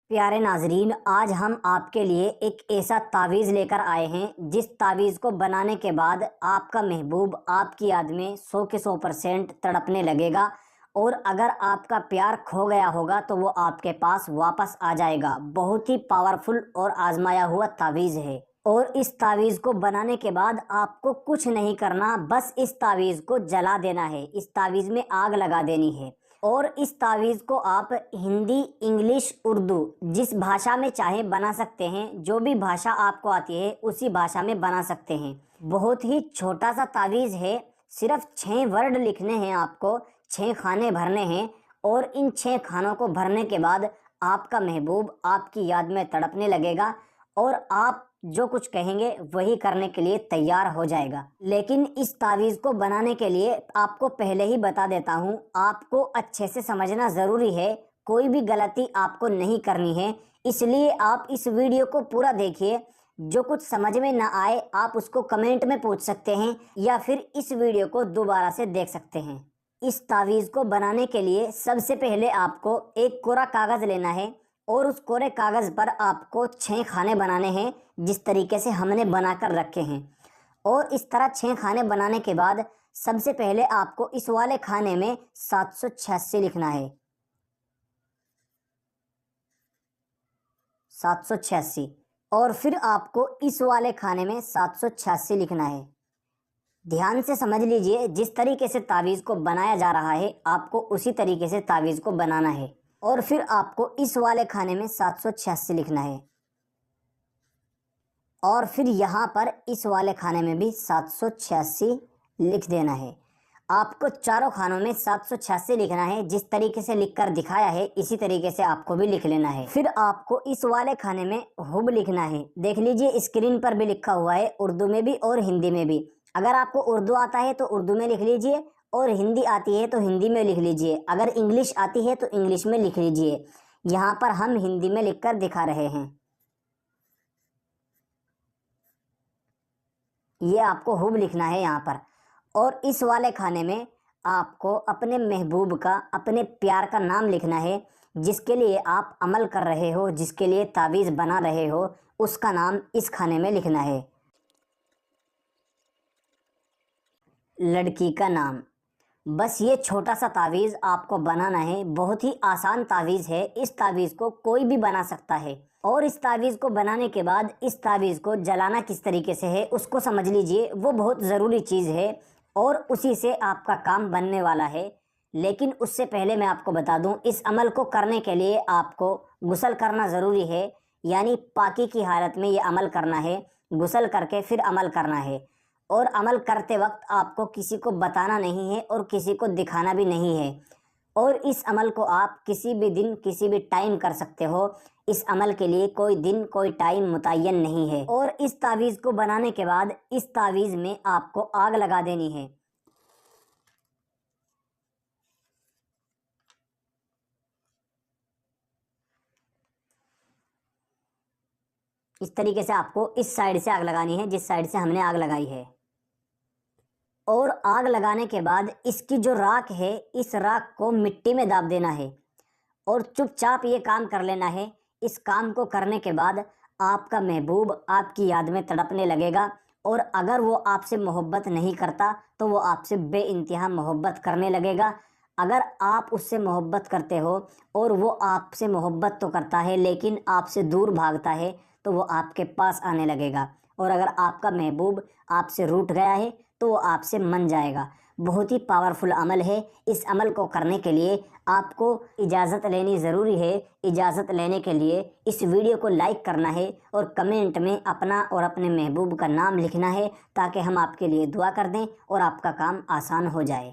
پیارے ناظرین، آج ہم آپ کے لیے ایک ایسا تعویذ لے کر آئے ہیں جس تعویذ کو بنانے کے بعد آپ کا محبوب آپ کی یاد میں 100% تڑپنے لگے گا، اور اگر آپ کا پیار کھو گیا ہوگا تو وہ آپ کے پاس واپس آ جائے گا۔ بہت ہی پاورفل اور آزمایا ہوا تعویذ ہے، اور اس تعویذ کو بنانے کے بعد آپ کو کچھ نہیں کرنا، بس اس تعویذ کو جلا دینا ہے، اس تعویذ میں آگ لگا دینی ہے۔ اور اس تعویذ کو آپ ہندی، انگلش، اردو جس بھاشا میں چاہیں بنا سکتے ہیں۔ جو بھی بھاشا آپ کو آتی ہے اسی بھاشا میں بنا سکتے ہیں۔ بہت ہی چھوٹا سا تعویذ ہے، صرف 6 ورڈ لکھنے ہیں، آپ کو 6 خانے بھرنے ہیں، اور ان 6 خانوں کو بھرنے کے بعد آپ کا محبوب آپ کی یاد میں تڑپنے لگے گا، اور آپ جو کچھ کہیں گے وہی کرنے کے لیے تیار ہو جائے گا۔ لیکن اس تعویذ کو بنانے کے لیے آپ کو پہلے ہی بتا دیتا ہوں، آپ کو اچھے سے سمجھنا ضروری ہے، کوئی بھی غلطی آپ کو نہیں کرنی ہے، اس لیے آپ اس ویڈیو کو پورا دیکھیے۔ جو کچھ سمجھ میں نہ آئے آپ اس کو کمنٹ میں پوچھ سکتے ہیں، یا پھر اس ویڈیو کو دوبارہ سے دیکھ سکتے ہیں۔ اس تعویذ کو بنانے کے لیے سب سے پہلے آپ کو ایک کوڑا کاغذ لینا ہے، اور اس کورے کاغذ پر آپ کو 6 خانے بنانے ہیں، جس طریقے سے ہم نے بنا کر رکھے ہیں۔ اور اس طرح 6 خانے بنانے کے بعد سب سے پہلے آپ کو اس والے کھانے میں 786 لکھنا ہے، 786، اور پھر آپ کو اس والے کھانے میں 786 لکھنا ہے۔ دھیان سے سمجھ لیجئے، جس طریقے سے تعویذ کو بنایا جا رہا ہے آپ کو اسی طریقے سے تعویذ کو بنانا ہے، اور پھر آپ کو اس والے کھانے میں 786 لکھنا ہے، اور پھر یہاں پر اس والے کھانے میں بھی 786 لکھ دینا ہے۔ آپ کو چاروں خانوں میں 786 لکھنا ہے، جس طریقے سے لکھ کر دکھایا ہے اسی طریقے سے آپ کو بھی لکھ لینا ہے۔ پھر آپ کو اس والے کھانے میں حب لکھنا ہے، دیکھ لیجئے اسکرین پر بھی لکھا ہوا ہے، اردو میں بھی اور ہندی میں بھی۔ اگر آپ کو اردو آتا ہے تو اردو میں لکھ لیجئے، اور ہندی آتی ہے تو ہندی میں لکھ لیجئے، اگر انگلش آتی ہے تو انگلش میں لکھ لیجئے۔ یہاں پر ہم ہندی میں لکھ کر دکھا رہے ہیں۔ یہ آپ کو حب لکھنا ہے یہاں پر، اور اس والے کھانے میں آپ کو اپنے محبوب کا، اپنے پیار کا نام لکھنا ہے، جس کے لیے آپ عمل کر رہے ہو، جس کے لیے تعویذ بنا رہے ہو، اس کا نام اس کھانے میں لکھنا ہے۔ لڑکی کا نام۔ بس یہ چھوٹا سا تعویذ آپ کو بنانا ہے، بہت ہی آسان تعویذ ہے، اس تعویذ کو کوئی بھی بنا سکتا ہے۔ اور اس تعویذ کو بنانے کے بعد اس تعویذ کو جلانا کس طریقے سے ہے اس کو سمجھ لیجئے، وہ بہت ضروری چیز ہے، اور اسی سے آپ کا کام بننے والا ہے۔ لیکن اس سے پہلے میں آپ کو بتا دوں، اس عمل کو کرنے کے لیے آپ کو غسل کرنا ضروری ہے، یعنی پاکی کی حالت میں یہ عمل کرنا ہے، غسل کر کے پھر عمل کرنا ہے۔ اور عمل کرتے وقت آپ کو کسی کو بتانا نہیں ہے اور کسی کو دکھانا بھی نہیں ہے، اور اس عمل کو آپ کسی بھی دن کسی بھی ٹائم کر سکتے ہو، اس عمل کے لیے کوئی دن کوئی ٹائم متعین نہیں ہے۔ اور اس تعویذ کو بنانے کے بعد اس تعویذ میں آپ کو آگ لگا دینی ہے۔ اس طریقے سے آپ کو اس سائیڈ سے آگ لگانی ہے جس سائیڈ سے ہم نے آگ لگائی ہے، اور آگ لگانے کے بعد اس کی جو راکھ ہے اس راکھ کو مٹی میں داب دینا ہے، اور چپ چاپ یہ کام کر لینا ہے۔ اس کام کو کرنے کے بعد آپ کا محبوب آپ کی یاد میں تڑپنے لگے گا، اور اگر وہ آپ سے محبت نہیں کرتا تو وہ آپ سے بے انتہا محبت کرنے لگے گا۔ اگر آپ اس سے محبت کرتے ہو اور وہ آپ سے محبت تو کرتا ہے لیکن آپ سے دور بھاگتا ہے تو وہ آپ کے پاس آنے لگے گا، اور اگر آپ کا محبوب آپ سے روٹھ گیا ہے تو وہ آپ سے من جائے گا۔ بہت ہی پاورفل عمل ہے، اس عمل کو کرنے کے لیے آپ کو اجازت لینی ضروری ہے۔ اجازت لینے کے لیے اس ویڈیو کو لائک کرنا ہے، اور کمنٹ میں اپنا اور اپنے محبوب کا نام لکھنا ہے، تاکہ ہم آپ کے لیے دعا کر دیں اور آپ کا کام آسان ہو جائے۔